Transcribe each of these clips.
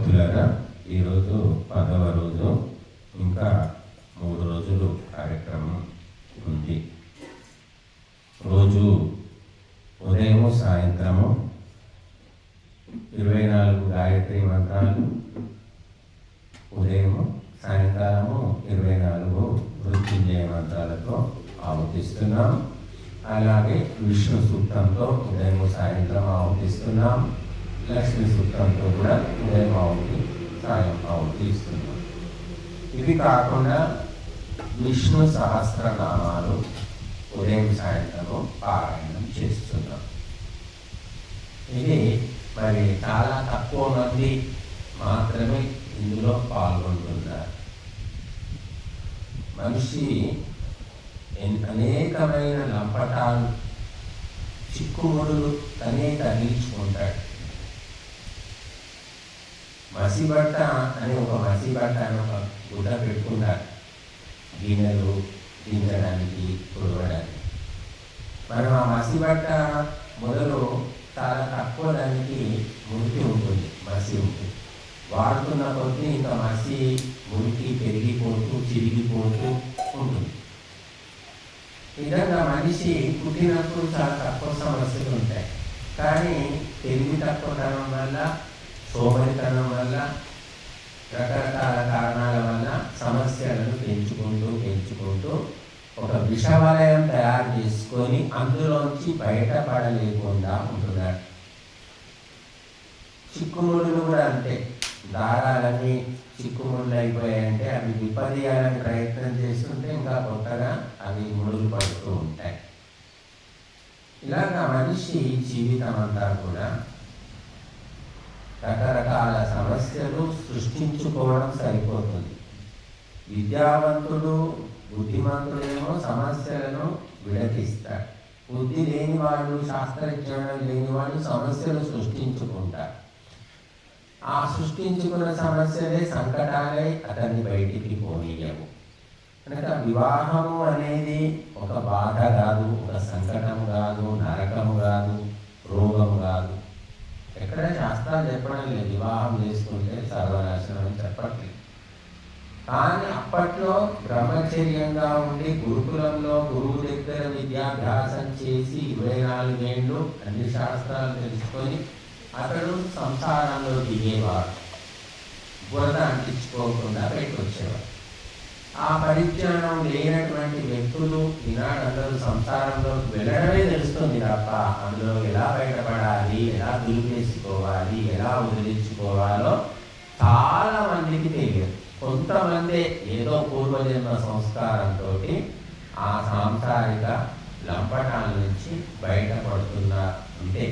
మిత్రులారా, ఈరోజు 10వ రోజు, ఇంకా 3 రోజులు కార్యక్రమం ఉంది. రోజు ఉదయం సాయంత్రము 24 గాయత్రి మంత్రాలు, ఉదయం సాయంకాలము 24 మృత్యుంజయ మంత్రాలతో ఆహుతిస్తున్నాం. అలాగే విష్ణు సూక్తంతో ఉదయం సాయంత్రం ఆహుతిస్తున్నాం. లక్ష్మీ సూక్తంతో కూడా ఉదయం ఆహుతి ఇస్తున్నాం. ఇవి కాకుండా విష్ణు సహస్రనామాలు ఉదయం సాయంత్రము పారాయణం చేస్తున్నాం. ఇది మరి చాలా తక్కువ మంది మాత్రమే ఇందులో పాల్గొంటున్నారు. మనిషి అనేకమైన లంపటాలు, చిక్కుముడులు తనే తగిలించుకుంటాడు. మసిబట్ట అని ఒక గుడ్డ పెట్టుకుంటారు, గిన్నెలు దించడానికి, తుడవడానికి. మనం ఆ మసిబట్ట మొదలు చాలా తక్కువ దానికి మురికి ఉంటుంది, మసి ఉంటుంది. వాడుతున్న కొద్దీ ఇంకా మసి మురికి పెరిగిపోతూ చిరిగిపోతూ ఉంటుంది. ఈ విధంగా మనిషి పుట్టినప్పుడు చాలా తక్కువ సమస్యలు ఉంటాయి. కానీ తెలివి తక్కువతనం వల్ల, సోమరితనం వల్ల, రకరకాల కారణాల వల్ల సమస్యలను పెంచుకుంటూ ఒక విషవలయం తయారు చేసుకొని అందులోంచి బయటపడలేకుండా ఉంటున్నాడు. చిక్కుముడులు కూడా అంతే. దారాలన్నీ చిక్కుముళ్ళు అయిపోయాయంటే అవి విపదీయాలని ప్రయత్నం చేస్తుంటే ఇంకా కొత్తగా అవి ముడులు పడుతూ ఉంటాయి. ఇలాగా మనిషి జీవితం అంతా కూడా రకరకాల సమస్యలు సృష్టించుకోవడం సరిపోతుంది. విద్యావంతుడు, బుద్ధిమంతుడేమో సమస్యలను విడదీస్తాడు. బుద్ధి లేని వాళ్ళు, శాస్త్రజ్ఞానం లేని వాళ్ళు సమస్యలు సృష్టించుకుంటారు. ఆ సృష్టించుకున్న సమస్యలే సంకటాలై అతన్ని బయటికి పోనీయవు. కనుక వివాహము అనేది ఒక బాధ కాదు, ఒక సంకటం కాదు, నరకము కాదు, రోగము కాదు. ఎక్కడ శాస్త్రాలు చెప్పడం లేదు వివాహం చేసుకుంటే సర్వనాశనం అని చెప్పట్లేదు. కానీ అప్పట్లో బ్రహ్మచర్యంగా ఉండి గురుకులంలో గురువు దగ్గర విద్యాభ్యాసం చేసి 24 ఏళ్ళు అన్ని శాస్త్రాలు తెలుసుకొని అతడు సంసారంలో దిగేవాడు. బురద అంటించుకోకుండా బయటకు వచ్చేవాడు. ఆ పరిజ్ఞానం లేనటువంటి వ్యక్తులు ఈనాడు అందరూ సంసారంలో వెళ్ళడమే తెలుస్తుంది తప్ప అందులో ఎలా బయటపడాలి, ఎలా దులిపేసుకోవాలి, ఎలా వదిలించుకోవాలో చాలా మందికి తెలియదు. కొంతమంది ఏదో పూర్వజన్మ సంస్కారంతో ఆ సాంసారిక లంపటాల నుంచి బయటపడుతున్నారు. అంటే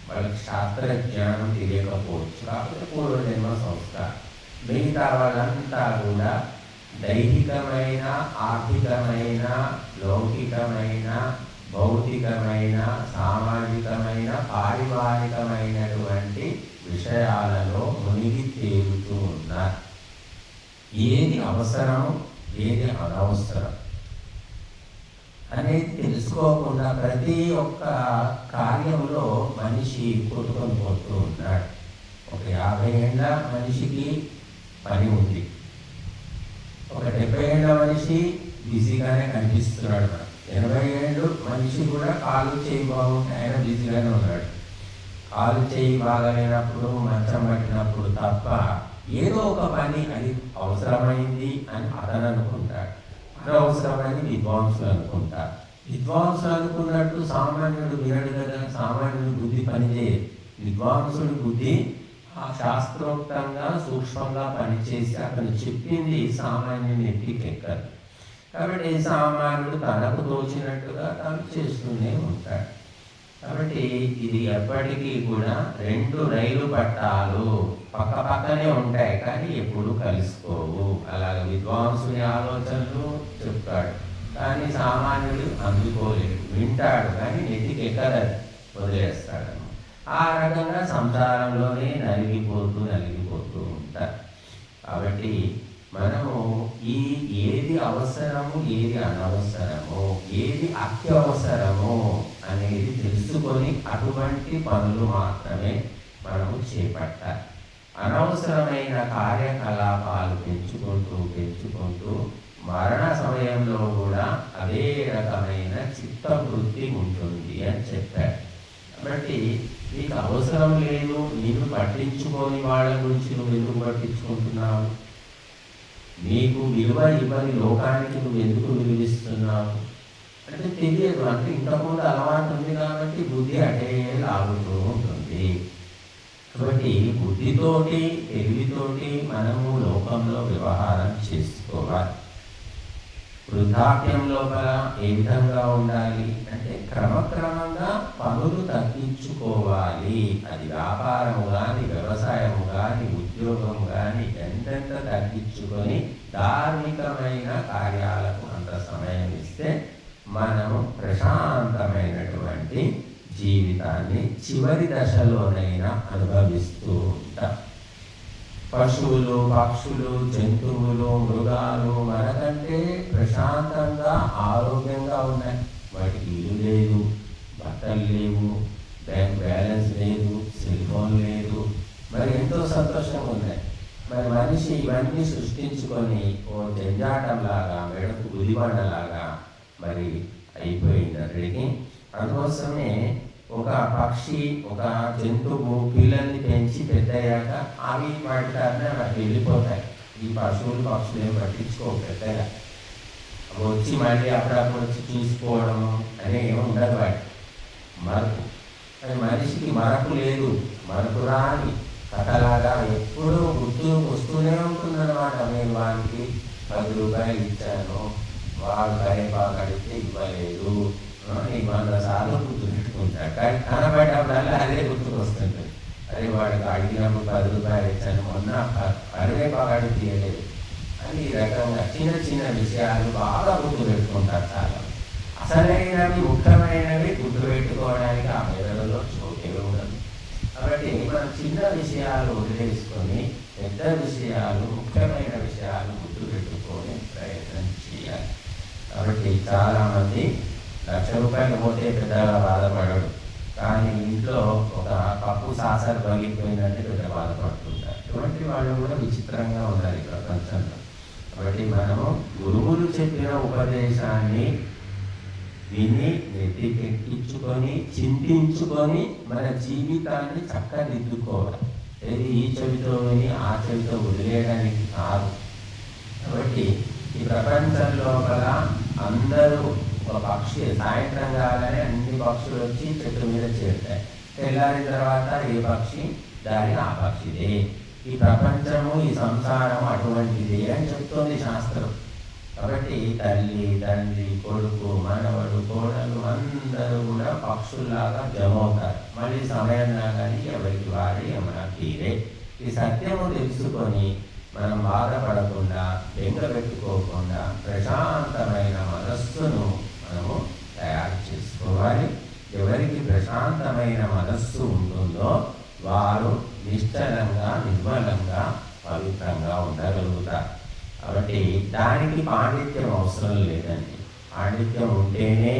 వాళ్ళకి శాస్త్రజ్ఞానం తెలియకపోవచ్చు, కాకపోతే పూర్వజన్మ సంస్కారం. మిగతా వాళ్ళంతా కూడా దైహికమైన, ఆర్థికమైన, లౌకికమైన, భౌతికమైన, సామాజికమైన, పారివారికమైనటువంటి విషయాలలో మునిగి తేలుతూ ఉన్నారు. ఏది అవసరము, ఏది అనవసరం అనేది తెలుసుకోకుండా ప్రతి ఒక్క కార్యంలో మనిషి కొట్టుకొని పోతూ ఉన్నాడు. ఒక 50 ఏళ్ళ మనిషికి పని ఉంది, ఒక 70 ఏళ్ళ మనిషి బిజీగానే కనిపిస్తున్నాడు. 80 ఏళ్ళు మనిషి కూడా కాలు చేయి బాగుంటే ఆయన బిజీగానే ఉన్నాడు. కాలు చేయి బాగలేనప్పుడు, మంచం పట్టినప్పుడు తప్ప ఏదో ఒక పని అది అవసరమైంది అని అతను అనుకుంటాడు, అనవసరమని విద్వాంసులు అనుకుంటారు. విద్వాంసులు అనుకున్నట్టు సామాన్యుడు వినడు కదా. సామాన్యుడి బుద్ధి పనిచేయదు. విద్వాంసుడి బుద్ధి ఆ శాస్త్రోక్తంగా సూక్ష్మంగా పనిచేసి అతను చెప్పింది సామాన్యుని ఎక్కికెక్కదు. కాబట్టి సామాన్యుడు తనకు తోచినట్టుగా తాను చేస్తూనే ఉంటాడు. కాబట్టి ఇది ఎప్పటికీ కూడా 2 రైలు పట్టాలు పక్క పక్కనే ఉంటాయి కానీ ఎప్పుడు కలుసుకోవు. అలాగే విద్వాంసుని ఆలోచనలు చెప్తాడు కానీ సామాన్యుడు అందుకోలేడు. వింటాడు కానీ నెత్తికి ఎక్కడది, వదిలేస్తాడు. ఆ రకంగా సంసారంలోనే నలిగిపోతూ ఉంటారు. కాబట్టి మనము ఏది అవసరము, ఏది అనవసరము, ఏది అత్యవసరము అనేది తెలుసుకొని అటువంటి పనులు మాత్రమే మనము చేపట్టాలి. అనవసరమైన కార్యకలాపాలు పెంచుకుంటూ మరణ సమయంలో కూడా అదే రకమైన చిత్తవృత్తి ఉంటుంది అని చెప్పారు. కాబట్టి నీకు అవసరం లేదు, నీకు పట్టించుకోని వాళ్ళ గురించి నువ్వు ఎందుకు పట్టించుకుంటున్నావు? నీకు విలువ ఇవ్వని లోకానికి నువ్వు ఎందుకు విలువిస్తున్నావు అంటే తెలియదు. అంటే ఇంతకుముందు అలవాటు ఉంది కాబట్టి బుద్ధి అటే లాగుతూ ఉంటుంది. కాబట్టి బుద్ధితోటి తెలివితోటి మనము లోకంలో వ్యవహారం చేసుకోవాలి. వృద్ధాప్యం లోపల ఏ విధంగా ఉండాలి అంటే క్రమక్రమంగా పనులు తగ్గించుకోవాలి. అది వ్యాపారము కానీ, వ్యవసాయము కానీ, ఉద్యోగం కానీ ఎంతెంత తగ్గించుకొని ధార్మికమైన కార్యాలకు అంత సమయం ఇస్తే మనము ప్రశాంతమైనటువంటి జీవితాన్ని చివరి దశలోనైనా అనుభవిస్తూ ఉంటాం. పశువులు, పక్షులు, జంతువులు, మృగాలు మనకంటే ప్రశాంతంగా ఆరోగ్యంగా ఉన్నాయి. వాటికి ఇల్లు లేదు, బట్టలు లేవు, బ్యాంక్ బ్యాలెన్స్ లేదు, సెల్ ఫోన్ లేదు, మరి ఎంతో సంతోషంగా ఉన్నాయి. మరి మనిషి ఇవన్నీ సృష్టించుకొని ఓ జంజాటంలాగా, మెడకు గుదిబండలాగా మరి అయిపోయింది అక్కడికి. అందుకోసమే ఒక పక్షి, ఒక జంతువు పిల్లల్ని పెంచి పెద్దయ్యాక అవి వాటి దారిన వెళ్ళిపోతాయి. ఈ పశువులు పక్షులు ఏం పట్టించుకో పెద్దగా వచ్చి మళ్ళీ అప్పుడప్పుడు వచ్చి చూసుకోవడము అనే ఏమి ఉండదు. వాటి మరపు అది మనిషికి మరపు లేదు. మరపు రాని కథలాగా ఎప్పుడూ గుర్తు వస్తూనే ఉంటుందన్నమాట. నేను వానికి 10 రూపాయలు ఇచ్చాను, వాడు కరేపాకు అడిగితే ఇవ్వలేదు, 100 సార్లు గుర్తుపెట్టుకుంటాడు. కానీ కనబడ్డప్పుడల్లా అదే గుర్తుకు వస్తుంది. అదే వాడికి అడిగినప్పుడు 10 రూపాయలు ఇచ్చాను, మొన్న కరివేపాకు అడిగి తీయలేదు అని ఈ రకంగా చిన్న చిన్న విషయాలు బాగా గుర్తుపెట్టుకుంటారు చాలా. అసలైనవి ముఖ్యమైనవి గుర్తుపెట్టుకోవడానికి ఆ మెదడులో చోటే ఉండదు. కాబట్టి మనం చిన్న విషయాలు వదిలేసుకొని పెద్ద విషయాలు, ముఖ్యమైన విషయాలు గుర్తుపెట్టుకొని ప్రయత్నం చేయాలి. కాబట్టి చాలామంది 1,00,000 రూపాయలు పోతే పెద్దగా బాధపడడు, కానీ ఇంట్లో ఒక కప్పు సాసర్ పగిలిపోయిందంటే పెద్ద బాధపడుతుంటారు. ఇటువంటి వాళ్ళు కూడా విచిత్రంగా ఉండాలి ప్రపంచంలో. కాబట్టి మనము గురువులు చెప్పిన ఉపదేశాన్ని విని నెత్తికెక్కించుకొని చింతించుకొని మన జీవితాన్ని చక్కదిద్దుకోవాలి. ఇది ఈ చెవితో విని ఆ చెవితో వదిలేయడానికి కాదు. కాబట్టి ఈ ప్రపంచం లోపల అందరూ ఒక పక్షి సాయంత్రం కాగానే అన్ని పక్షులు వచ్చి చెట్టు మీద చేరుతాయి. తెల్లారిన తర్వాత ఏ పక్షి దాని ఆ పక్షిదే. ఈ ప్రపంచము, ఈ సంసారం అటువంటిది అని చెప్తోంది శాస్త్రం. కాబట్టి తల్లి, తండ్రి, కొడుకు, మనవడు, కోడలు అందరూ కూడా పక్షుల్లాగా జమవుతారు. మళ్ళీ సమయం రాగానే ఎవరికి వారి ఏమైనా తీరే. ఈ సత్యము తెలుసుకొని మనం బాధపడకుండా, బెంగ పెట్టుకోకుండా ప్రశాంతమైన మనస్సును మనము తయారు చేసుకోవాలి. ఎవరికి ప్రశాంతమైన మనస్సు ఉంటుందో వారు నిశ్చలంగా, నిర్మలంగా, పవిత్రంగా ఉండగలుగుతారు. కాబట్టి దానికి పాండిత్యం అవసరం లేదండి. పాండిత్యం ఉంటేనే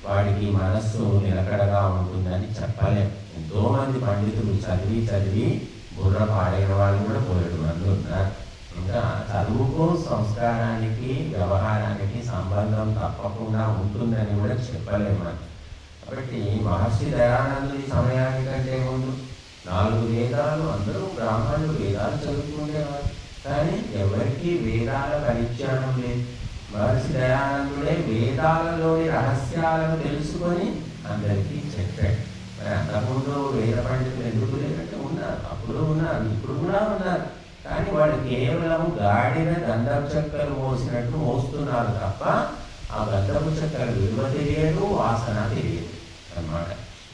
వాడికి మనస్సు నిలకడగా ఉంటుందని చెప్పలేము. ఎంతోమంది పండితులు చదివి బుర్ర పాడైన వాళ్ళు కూడా పోయేడు మంది ఉన్నారు. ఇంకా చదువుకు, సంస్కారానికి, వ్యవహారానికి సంబంధం తప్పకుండా ఉంటుందని కూడా చెప్పలేము. కాబట్టి మహర్షి దయానందుని సమయానికంటే ముందు 4 వేదాలు, అందరూ బ్రాహ్మణులు వేదాలు చదువుకునేవారు, కానీ ఎవరికి వేదాల పరిజ్ఞానం లేదు. మహర్షి దయానందుడే వేదాలలోని రహస్యాలను తెలుసుకొని అందరికీ చెప్పాడు. మరి అంతకుముందు వేద పండితులు ఎందుకు లేదంటే ఉన్నారు, అప్పుడు ఉన్నారు, ఇప్పుడు కూడా ఉన్నారు. కానీ వాళ్ళు కేవలం గాడిన గంధపు చెక్కలు మోసినట్టు మోస్తున్నారు తప్ప ఆ గంధపు చెక్కల విలువ తెలియదు, వాసన తెలియదు అన్నమాట.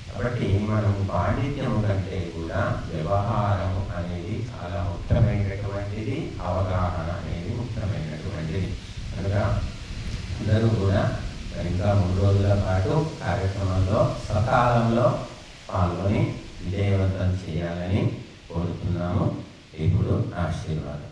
కాబట్టి మనం పాండిత్యము కంటే కూడా వ్యవహారము అనేది చాలా ముఖ్యమైనటువంటిది, అవగాహన అనేది ముఖ్యమైనటువంటిది. కనుక అందరూ కూడా ఇంకా 3 రోజుల పాటు కార్యక్రమంలో సకాలంలో పాల్గొని విజయవంతం చేయాలని కోరుతున్నాము. ఇప్పుడు ఆశీర్వాదం.